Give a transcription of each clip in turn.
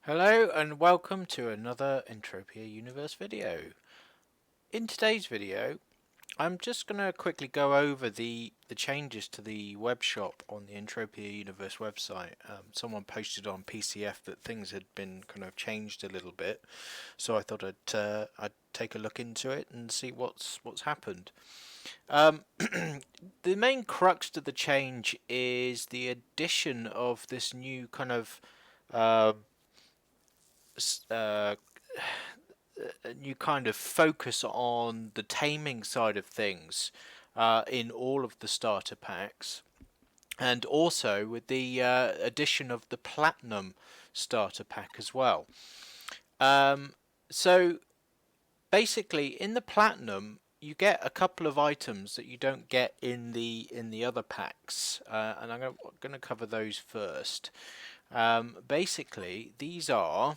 Hello and welcome to another Entropia Universe video. In today's video, I'm just going to quickly go over the changes to the web shop on the Entropia Universe website. Someone posted on PCF that things had been kind of changed a little bit, so I thought I'd take a look into it and see what's happened. The main crux to the change is the addition of this new kind of uh, a new kind of focus on the taming side of things in all of the starter packs, and also with the addition of the platinum starter pack as well. So basically, in the platinum, you get a couple of items that you don't get in the other packs, and I'm going to cover those first. Basically, these are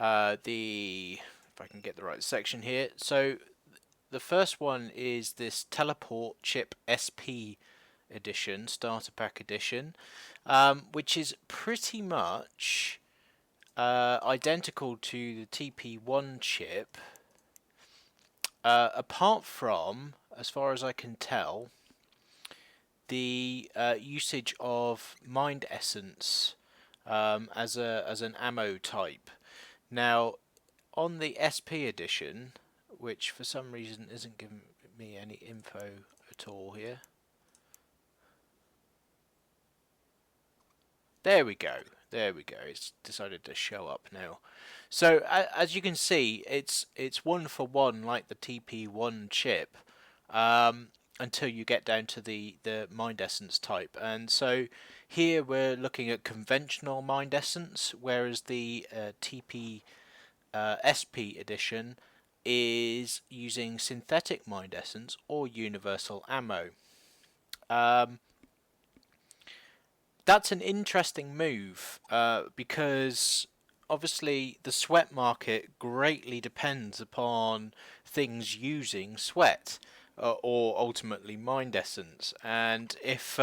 if I can get the right section here. So the first one is this teleport chip SP edition, starter pack edition, which is pretty much identical to the TP1 chip, apart from, as far as I can tell, the usage of mind essence as an ammo type. Now, on the SP edition, which for some reason isn't giving me any info at all here. There we go. There we go. It's decided to show up now. So as you can see, it's one for one like the TP1 chip, until you get down to the mind essence type. And so here we're looking at conventional mind essence, whereas the TP SP edition is using synthetic mind essence or universal ammo. Um, that's an interesting move because obviously the sweat market greatly depends upon things using sweat or ultimately mind essence, and if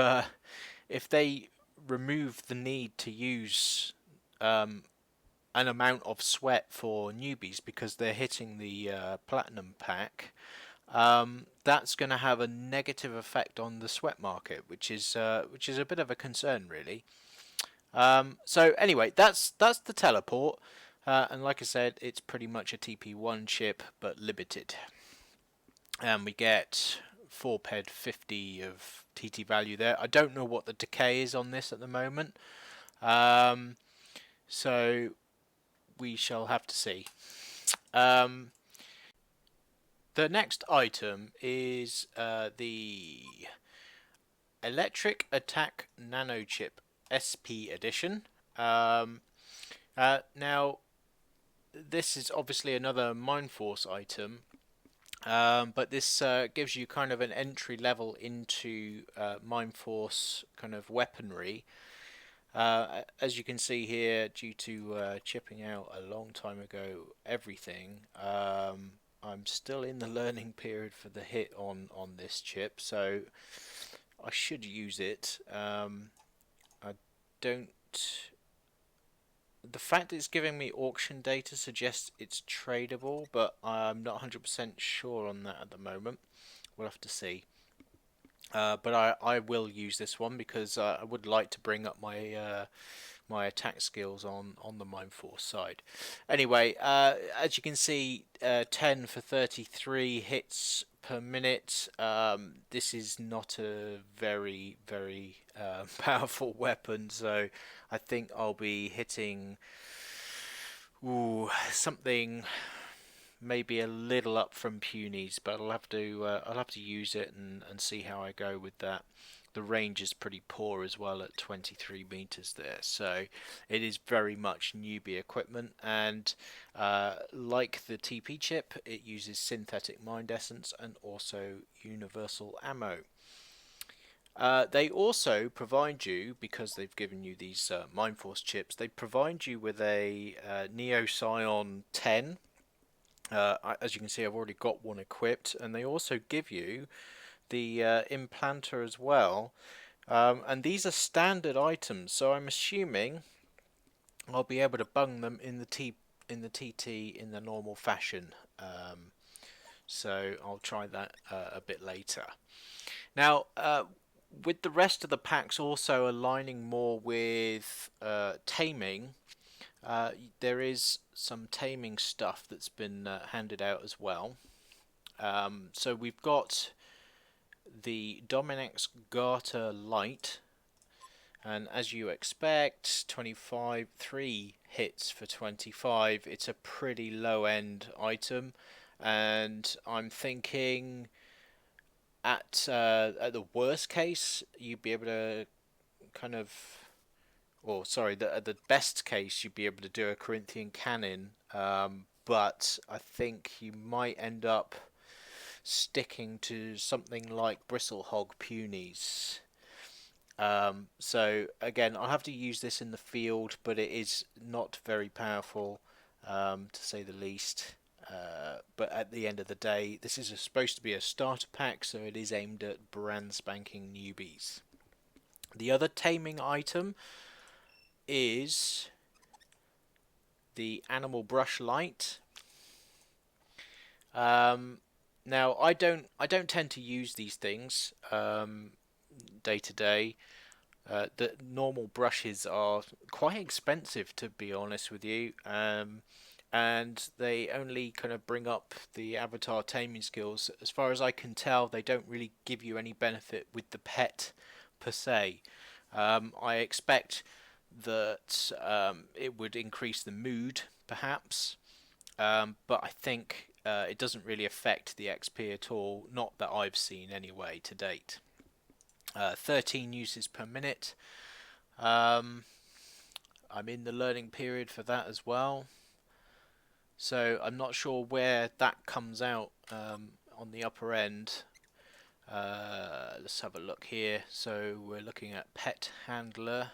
they remove the need to use an amount of sweat for newbies because they're hitting the platinum pack, that's going to have a negative effect on the sweat market, which is a bit of a concern, really. So anyway, that's the teleport, and like I said, it's pretty much a TP1 chip but limited, and we get 4 ped 50 of TT value there. I don't know what the decay is on this at the moment, so we shall have to see. Um, the next item is the Electric Attack Nanochip SP Edition. Now, this is obviously another Mind Force item, but this gives you kind of an entry level into Mind Force kind of weaponry. As you can see here, due to chipping out a long time ago everything, I'm still in the learning period for the hit on this chip, so I should use it. I don't. The fact it's giving me auction data suggests it's tradable, but I'm not 100% sure on that at the moment. We'll have to see. But I will use this one because I would like to bring up my attack skills on the Mind Force side. Anyway, as you can see, 10 for 33 hits per minute. This is not a very powerful weapon, so I think I'll be hitting something maybe a little up from punies, but I'll have to use it and see how I go with that. The range is pretty poor as well at 23 meters there, so it is very much newbie equipment, and like the TP chip, it uses synthetic mind essence and also universal ammo. They also provide you, because they've given you these Mind Force chips, they provide you with a Neo Scion 10. As you can see, I've already got one equipped, and they also give you the implanter as well. And these are standard items, so I'm assuming I'll be able to bung them in the TT in the normal fashion. So I'll try that a bit later. Now, with the rest of the packs also aligning more with taming, there is some taming stuff that's been handed out as well. So we've got the Dominex Garter Light, and as you expect, 25, 3 hits for 25. It's a pretty low end item, and I'm thinking at the worst case, you'd be able to kind of, or sorry, at the best case, you'd be able to do a Corinthian cannon. But I think you might end up sticking to something like Bristlehog Punies. So again, I'll have to use this in the field, but it is not very powerful, to say the least. But at the end of the day, this is supposed to be a starter pack, so it is aimed at brand spanking newbies. The other taming item is the Animal Brush Light. Now I don't tend to use these things day to day. The normal brushes are quite expensive, to be honest with you, and they only kind of bring up the avatar taming skills. As far as I can tell, they don't really give you any benefit with the pet per se. I expect that it would increase the mood, perhaps, but I think it doesn't really affect the XP at all, not that I've seen anyway to date. 13 uses per minute. I'm in the learning period for that as well, so I'm not sure where that comes out on the upper end. Let's have a look here. So we're looking at pet handler.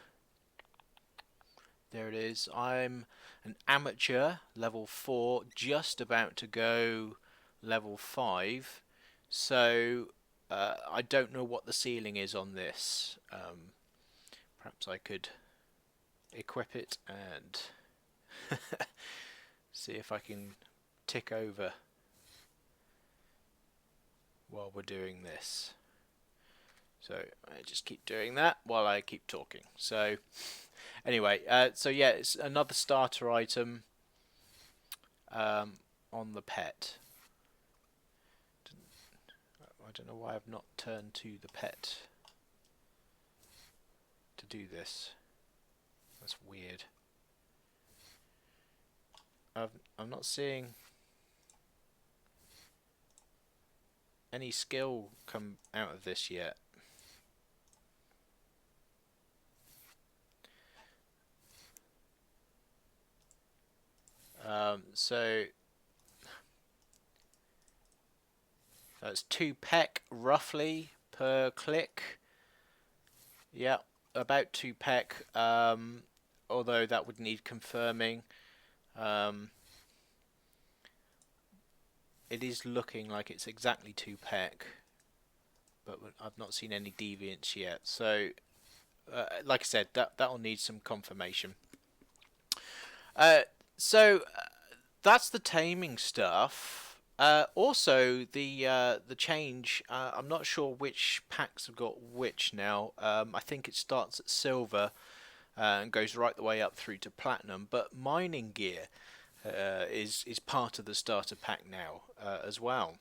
There it is. I'm an amateur, level 4, just about to go level 5. So I don't know what the ceiling is on this. Perhaps I could equip it and see if I can tick over while we're doing this. So I just keep doing that while I keep talking. So anyway, so yeah, it's another starter item on the pet. I don't know why I've not turned to the pet to do this. That's weird. I'm not seeing any skill come out of this yet. So that's 2 peck roughly per click. Yeah, about 2 peck. Although that would need confirming. It is looking like it's exactly 2 peck, but I've not seen any deviance yet. So, like I said, that'll need some confirmation. So that's the taming stuff. Also, the change. I'm not sure which packs have got which now. I think it starts at silver and goes right the way up through to platinum. But mining gear is part of the starter pack now as well.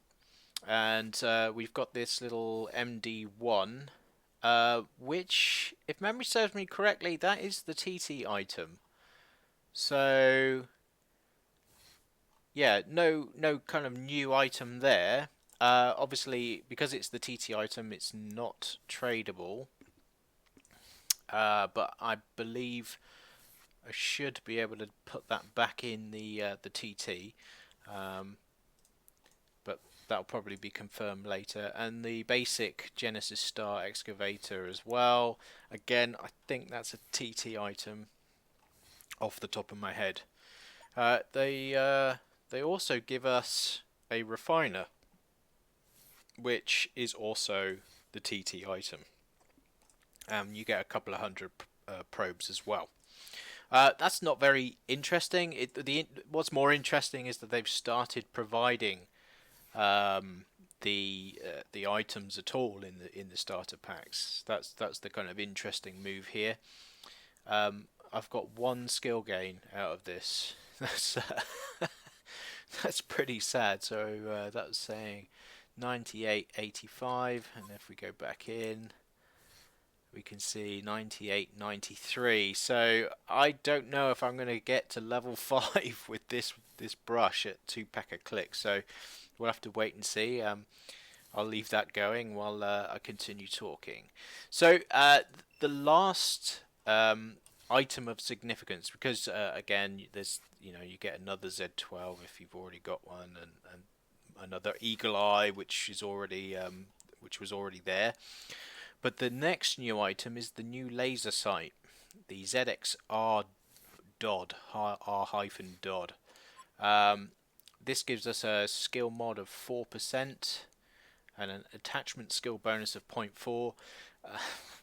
And we've got this little MD1, which, if memory serves me correctly, that is the TT item. So yeah, no kind of new item there. Obviously, because it's the TT item, it's not tradable. But I believe I should be able to put that back in the TT. But that'll probably be confirmed later. And the basic Genesis Star Excavator as well. Again, I think that's a TT item off the top of my head. They also give us a refiner, which is also the TT item. You get a couple of hundred probes as well. That's not very interesting. What's more interesting is that they've started providing um, the items at all in the starter packs. That's the kind of interesting move here. I've got one skill gain out of this. That's pretty sad. So that was saying 98.85, and if we go back in, we can see 98.93. So I don't know if I'm going to get to level 5 with this brush at 2 pack a click. So we'll have to wait and see. I'll leave that going while I continue talking. So the last item of significance, because again, there's you get another Z12 if you've already got one, and another Eagle Eye, which is already which was already there. But the next new item is the new laser sight, the ZXR Dodd, R-Dodd. This gives us a skill mod of 4% and an attachment skill bonus of 0.4.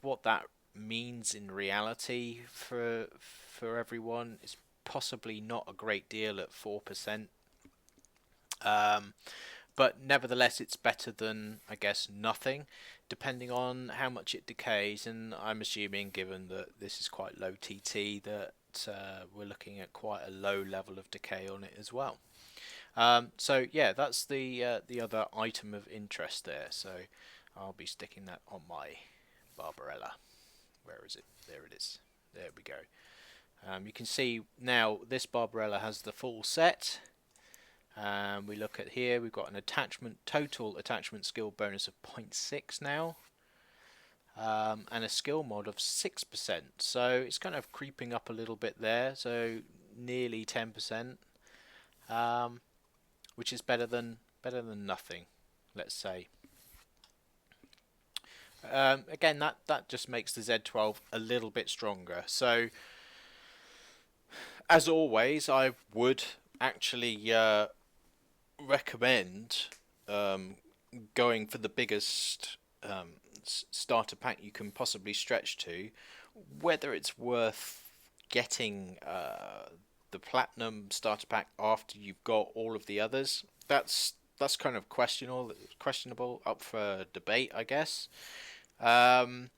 What that means in reality for everyone is possibly not a great deal at 4%. But nevertheless, it's better than, I guess, nothing, depending on how much it decays. And I'm assuming, given that this is quite low TT, that we're looking at quite a low level of decay on it as well. So yeah, that's the other item of interest there. So I'll be sticking that on my Barbarella. Where is it? There it is. There we go. You can see now this Barbarella has the full set. We look at here, we've got an total attachment skill bonus of 0.6 now, and a skill mod of 6%. So it's kind of creeping up a little bit there, so nearly 10%, which is better than nothing, let's say. Again, that just makes the Z12 a little bit stronger. So as always, I would actually recommend going for the biggest starter pack you can possibly stretch to. Whether it's worth getting the platinum starter pack after you've got all of the others, that's kind of questionable, up for debate, I guess. I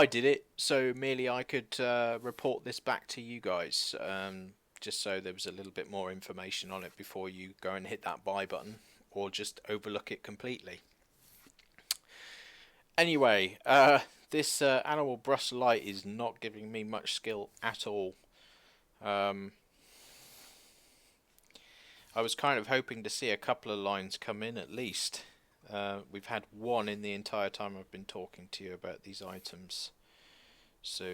did it so merely I could report this back to you guys, just so there was a little bit more information on it before you go and hit that buy button or just overlook it completely. Anyway, this animal brush light is not giving me much skill at all. I was kind of hoping to see a couple of lines come in at least. We've had one in the entire time I've been talking to you about these items. So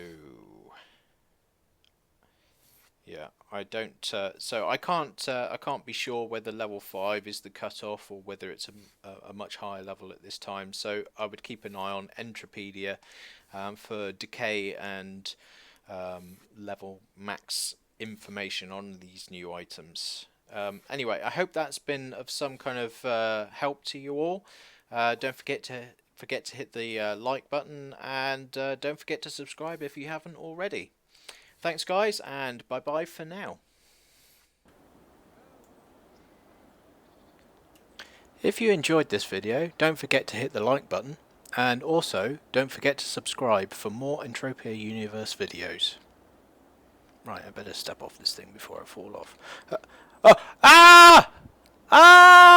yeah, I don't. So I can't be sure whether level 5 is the cutoff or whether it's a much higher level at this time. So I would keep an eye on Entropia for decay and level max information on these new items. Anyway, I hope that's been of some kind of help to you all. Don't forget to hit the like button, and don't forget to subscribe if you haven't already. Thanks guys, and bye bye for now. If you enjoyed this video, don't forget to hit the like button, and also don't forget to subscribe for more Entropia Universe videos. Right, I better step off this thing before I fall off. Ah! Ah!